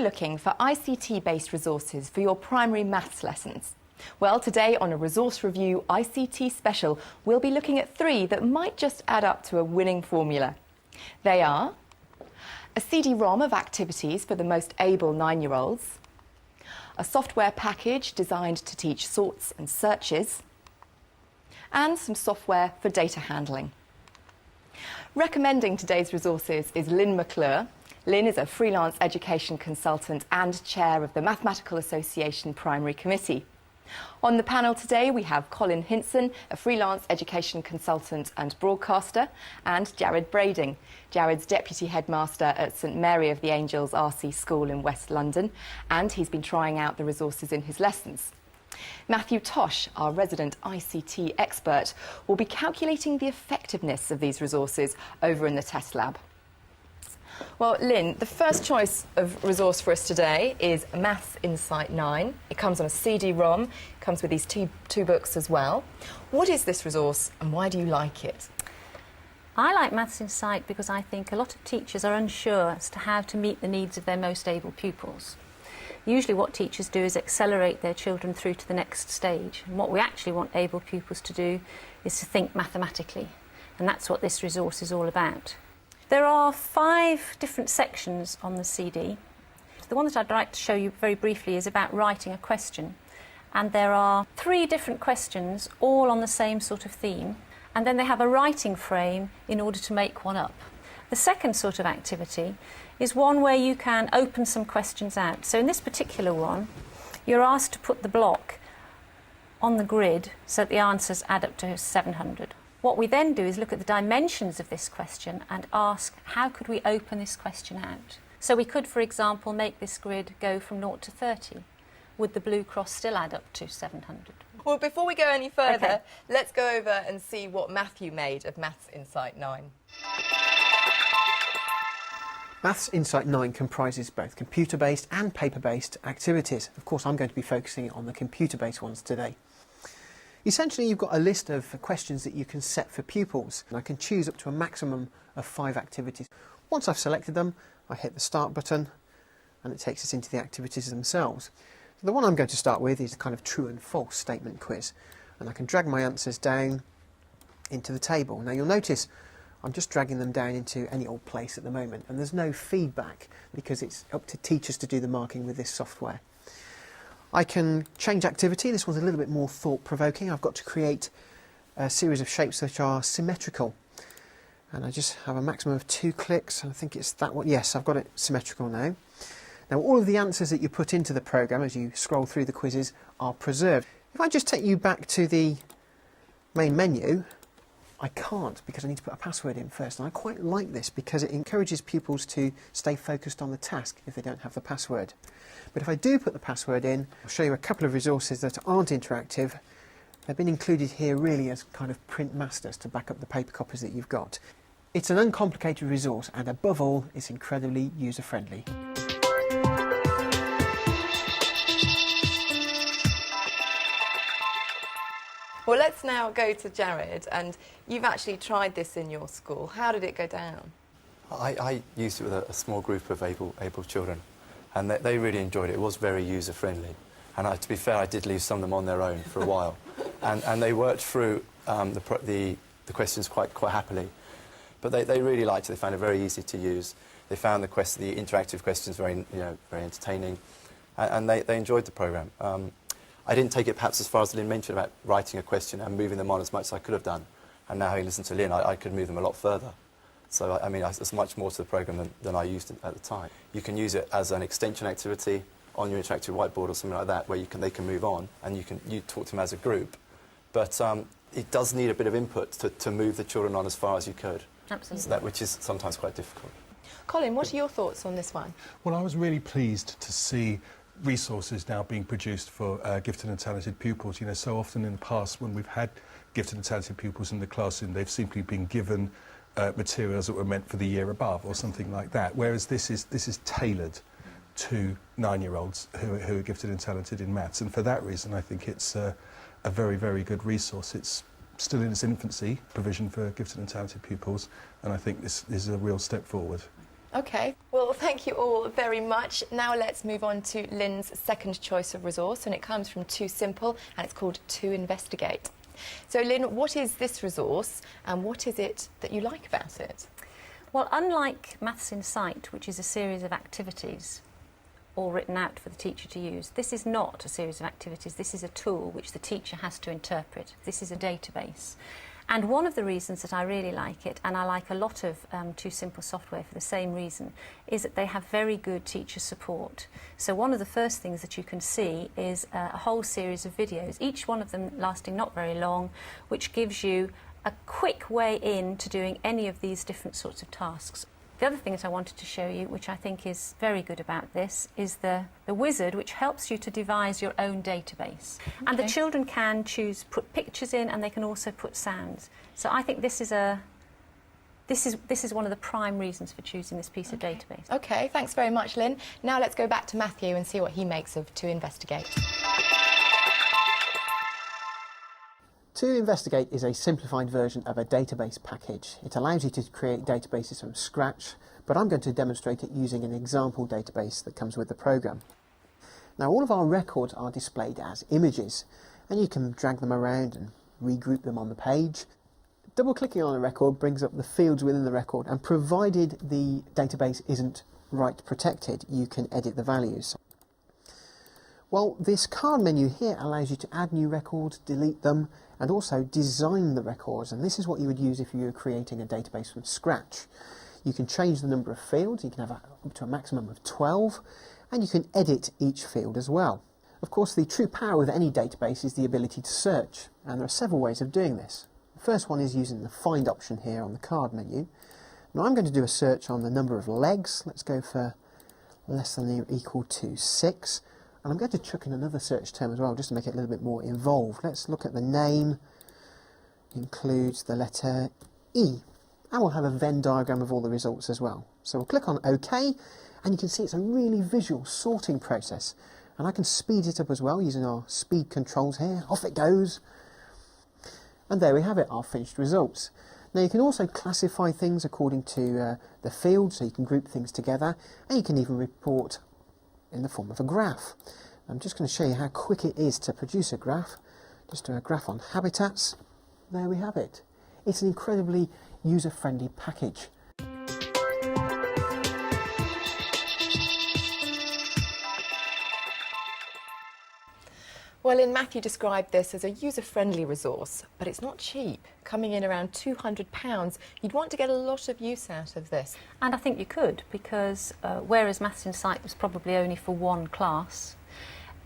looking for ICT-based resources for your primary maths lessons? Well, today on a Resource Review ICT special, we'll be looking at 3 that might just add up to a winning formula. They are a CD-ROM of activities for the most able 9-year-olds, a software package designed to teach sorts and searches, and some software for data handling. Recommending today's resources is Lynn McClure. Lynn is a freelance education consultant and chair of the Mathematical Association Primary Committee. On the panel today we have Colin Hinson, a freelance education consultant and broadcaster, and Jared Brading. Jared's deputy headmaster at St Mary of the Angels RC School in West London, and he's been trying out the resources in his lessons. Matthew Tosh, our resident ICT expert, will be calculating the effectiveness of these resources over in the test lab. Well, Lynn, the first choice of resource for us today is Maths Insight 9. It comes on a CD-ROM, comes with these two books as well. What is this resource and why do you like it? I like Maths Insight because I think a lot of teachers are unsure as to how to meet the needs of their most able pupils. Usually what teachers do is accelerate their children through to the next stage. And what we actually want able pupils to do is to think mathematically. And that's what this resource is all about. There are 5 different sections on the CD. The one that I'd like to show you very briefly is about writing a question. And there are 3 different questions, all on the same sort of theme. And then they have a writing frame in order to make one up. The second sort of activity is one where you can open some questions out. So in this particular one, you're asked to put the block on the grid so that the answers add up to 700. What we then do is look at the dimensions of this question and ask, how could we open this question out? So we could, for example, make this grid go from 0 to 30. Would the blue cross still add up to 700? Well, before we go any further, let's go over and see what Matthew made of Maths Insight 9. Maths Insight 9 comprises both computer-based and paper-based activities. Of course, I'm going to be focusing on the computer-based ones today. Essentially, you've got a list of questions that you can set for pupils, and I can choose up to a maximum of 5 activities. Once I've selected them, I hit the Start button, and it takes us into the activities themselves. The one I'm going to start with is a kind of true and false statement quiz, and I can drag my answers down into the table. Now, you'll notice I'm just dragging them down into any old place at the moment, and there's no feedback because it's up to teachers to do the marking with this software. I can change activity. This one's a little bit more thought-provoking. I've got to create a series of shapes that are symmetrical, and I just have a maximum of 2 clicks. I think it's that one. Yes, I've got it symmetrical now. Now, all of the answers that you put into the programme as you scroll through the quizzes are preserved. If I just take you back to the main menu, I can't because I need to put a password in first, and I quite like this because it encourages pupils to stay focused on the task if they don't have the password. But if I do put the password in, I'll show you a couple of resources that aren't interactive. They've been included here really as kind of print masters to back up the paper copies that you've got. It's an uncomplicated resource, and above all, it's incredibly user-friendly. Well, let's now go to Jared, and you've actually tried this in your school. How did it go down? I used it with a small group of able children, and they really enjoyed it. It was very user-friendly. And to be fair, I did leave some of them on their own for a while. And they worked through the questions quite happily. But they really liked it. They found it very easy to use. They found the interactive questions very entertaining, and they enjoyed the programme. I didn't take it perhaps as far as Lynn mentioned about writing a question and moving them on as much as I could have done. And now having listened to Lynn, I could move them a lot further. So, I mean, there's much more to the programme than I used at the time. You can use it as an extension activity on your interactive whiteboard or something like that, where they can move on and you talk to them as a group. But it does need a bit of input to move the children on as far as you could. Absolutely. So which is sometimes quite difficult. Colin, what are your thoughts on this one? Well, I was really pleased to see resources now being produced for gifted and talented pupils. You know, so often in the past when we've had gifted and talented pupils in the classroom, they've simply been given materials that were meant for the year above or something like that, whereas this is tailored to 9-year-olds who are gifted and talented in maths, and for that reason I think it's a very, very good resource. It's still in its infancy, provision for gifted and talented pupils, and I think this is a real step forward. OK, well, thank you all very much. Now let's move on to Lynn's second choice of resource, and it comes from Too Simple, and it's called To Investigate. So, Lynn, what is this resource, and what is it that you like about it? Well, unlike Maths in Sight, which is a series of activities all written out for the teacher to use, this is not a series of activities. This is a tool which the teacher has to interpret. This is a database. And one of the reasons that I really like it, and I like a lot of Too Simple software for the same reason, is that they have very good teacher support. So one of the first things that you can see is a whole series of videos, each one of them lasting not very long, which gives you a quick way in to doing any of these different sorts of tasks. The other thing that I wanted to show you, which I think is very good about this, is the wizard, which helps you to devise your own database. Okay. And the children can put pictures in, and they can also put sounds. So I think this is one of the prime reasons for choosing this piece of database. OK, thanks very much, Lynn. Now let's go back to Matthew and see what he makes of To Investigate. To Investigate is a simplified version of a database package. It allows you to create databases from scratch, but I'm going to demonstrate it using an example database that comes with the program. Now, all of our records are displayed as images, and you can drag them around and regroup them on the page. Double-clicking on a record brings up the fields within the record, and provided the database isn't write protected, you can edit the values. Well, this card menu here allows you to add new records, delete them, and also design the records, and this is what you would use if you were creating a database from scratch. You can change the number of fields, you can have up to a maximum of 12, and you can edit each field as well. Of course, the true power of any database is the ability to search, and there are several ways of doing this. The first one is using the Find option here on the card menu. Now I'm going to do a search on the number of legs. Let's go for less than or equal to 6. And I'm going to chuck in another search term as well, just to make it a little bit more involved. Let's look at the name, includes the letter E. And we'll have a Venn diagram of all the results as well. So we'll click on OK, and you can see it's a really visual sorting process. And I can speed it up as well using our speed controls here. Off it goes. And there we have it, our finished results. Now you can also classify things according to the field, so you can group things together, and you can even report in the form of a graph. I'm just going to show you how quick it is to produce a graph. Just do a graph on habitats. There we have it. It's an incredibly user-friendly package. Well, Lynn, Matthew described this as a user-friendly resource, but it's not cheap. Coming in around £200, you'd want to get a lot of use out of this. And I think you could, because whereas Maths in Sight was probably only for one class,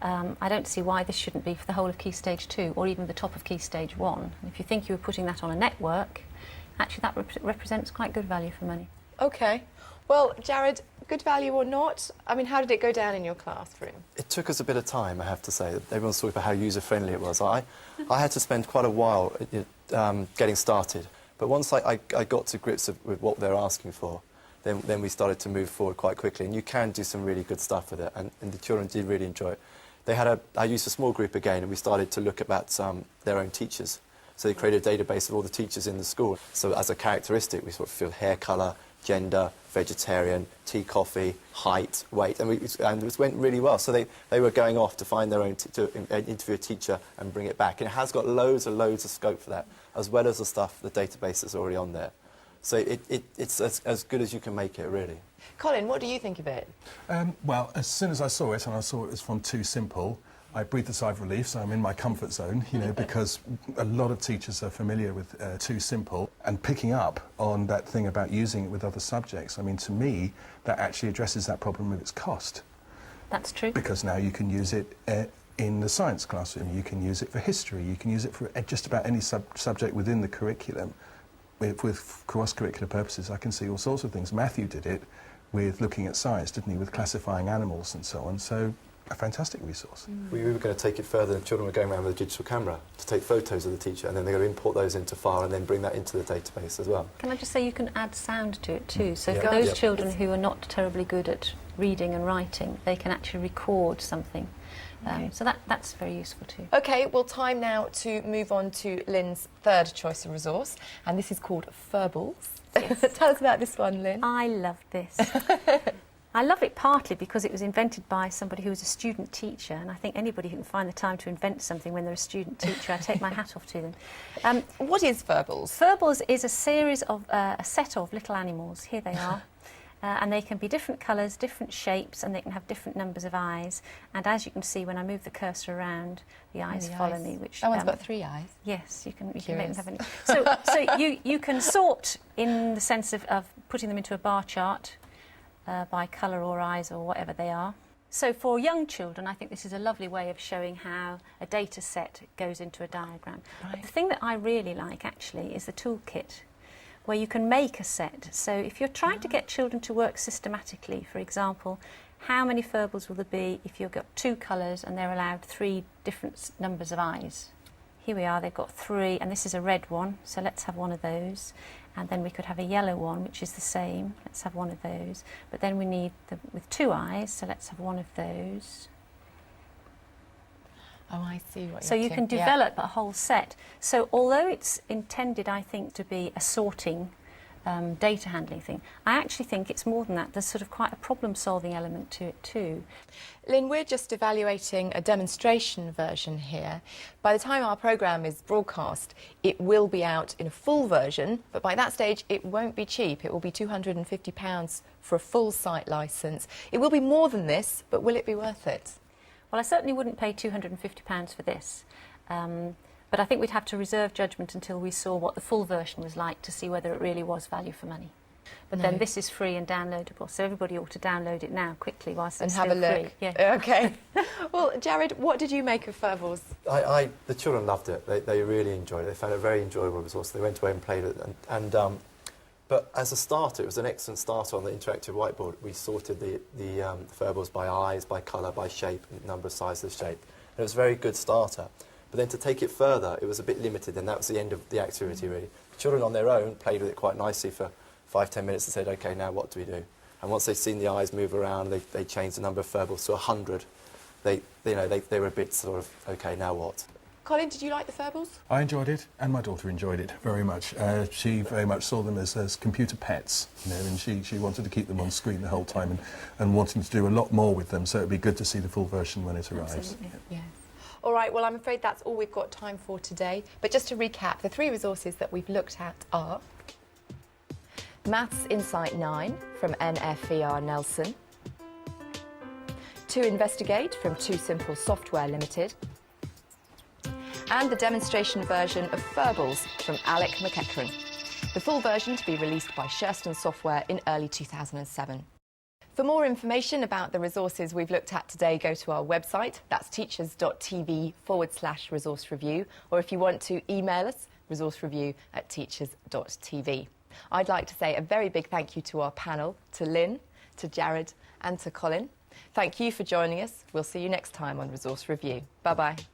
I don't see why this shouldn't be for the whole of Key Stage 2 or even the top of Key Stage 1. And if you think you were putting that on a network, actually that represents quite good value for money. OK. Well, Jared, good value or not, I mean, how did it go down in your classroom? It took us a bit of time, I have to say. Everyone's talking about how user-friendly it was. I had to spend quite a while getting started. But once I got to grips with what they're asking for, then we started to move forward quite quickly. And you can do some really good stuff with it, and the children did really enjoy it. I used a small group again, and we started to look about their own teachers. So they created a database of all the teachers in the school. So as a characteristic, we sort of feel hair colour, gender, vegetarian, tea, coffee, height, weight, and it went really well. So they were going off to find their own, to interview a teacher and bring it back. And it has got loads and loads of scope for that, as well as the stuff, the database that's already on there. So it's as good as you can make it, really. Colin, what do you think of it? Well, as soon as I saw it, and I saw it was from Too Simple, I breathed a sigh of relief, so I'm in my comfort zone, you know, because a lot of teachers are familiar with Too Simple, and picking up on that thing about using it with other subjects. I mean, to me, that actually addresses that problem with its cost. That's true. Because now you can use it in the science classroom, you can use it for history, you can use it for just about any subject within the curriculum. With cross-curricular purposes, I can see all sorts of things. Matthew did it with looking at science, didn't he, with classifying animals and so on. So, a fantastic resource. We were going to take it further, and children were going around with a digital camera to take photos of the teacher, and then they're going to import those into file and then bring that into the database as well. Can I just say you can add sound to it too? So Yeah. for those children who are not terribly good at reading and writing, they can actually record something. So that's very useful too. OK, well, time now to move on to Lynn's third choice of resource, and this is called Furballs. Yes. Tell us about this one, Lynn. I love this. I love it partly because it was invented by somebody who was a student teacher, and I think anybody who can find the time to invent something when they're a student teacher, I take my hat off to them. What is Furballs? Furballs is a series of, a set of little animals. Here they are. And they can be different colours, different shapes, and they can have different numbers of eyes. And as you can see, when I move the cursor around, the eyes follow me. Which that one's got 3 eyes. Yes, you can make them have any. So you can sort in the sense of putting them into a bar chart by colour or eyes or whatever they are. So for young children, I think this is a lovely way of showing how a data set goes into a diagram. Right. But the thing that I really like, actually, is the toolkit, where you can make a set. So if you're trying to get children to work systematically, for example, how many Furballs will there be if you've got 2 colours and they're allowed 3 different numbers of eyes? Here we are, they've got 3, and this is a red one, so let's have one of those. And then we could have a yellow one, which is the same. Let's have one of those. But then we need them with 2 eyes, so let's have one of those. Oh, I see what So you're you can doing. develop a whole set. So although it's intended, I think, to be a sorting, data handling thing, I actually think it's more than that. There's sort of quite a problem-solving element to it too. Lynn, we're just evaluating a demonstration version here. By the time our programme is broadcast, it will be out in a full version, but by that stage it won't be cheap. It will be £250 for a full site licence. It will be more than this, but will it be worth it? Well, I certainly wouldn't pay £250 for this. But I think we'd have to reserve judgment until we saw what the full version was like to see whether it really was value for money. But then this is free and downloadable, so everybody ought to download it now quickly whilst it's And have a still look. free. Yeah. OK. Well, Jared, what did you make of Furballs? The children loved it. They really enjoyed it. They found it a very enjoyable resource. They went away and played it. But as a starter, it was an excellent starter on the interactive whiteboard. We sorted the Furballs by eyes, by colour, by shape, and number of sizes of shape. And it was a very good starter. But then to take it further, it was a bit limited, and that was the end of the activity, really. The children on their own played with it quite nicely for 5-10 minutes and said, OK, now what do we do? And once they'd seen the eyes move around, they changed the number of Furballs to 100. They were a bit sort of, OK, now what? Colin, did you like the Furballs? I enjoyed it, and my daughter enjoyed it very much. She very much saw them as computer pets, you know, and she wanted to keep them on screen the whole time and wanting to do a lot more with them, so it'd be good to see the full version when it arrives. Absolutely. Yes. All right, well, I'm afraid that's all we've got time for today. But just to recap, the 3 resources that we've looked at are Maths Insight 9 from NFER Nelson, To Investigate from Too Simple Software Limited, and the demonstration version of Furballs from Alec McEachran. The full version to be released by Sherston Software in early 2007. For more information about the resources we've looked at today, go to our website. That's teachers.tv/resource review. Or if you want to email us, resourcereview@teachers.tv. I'd like to say a very big thank you to our panel, to Lynn, to Jared and to Colin. Thank you for joining us. We'll see you next time on Resource Review. Bye-bye.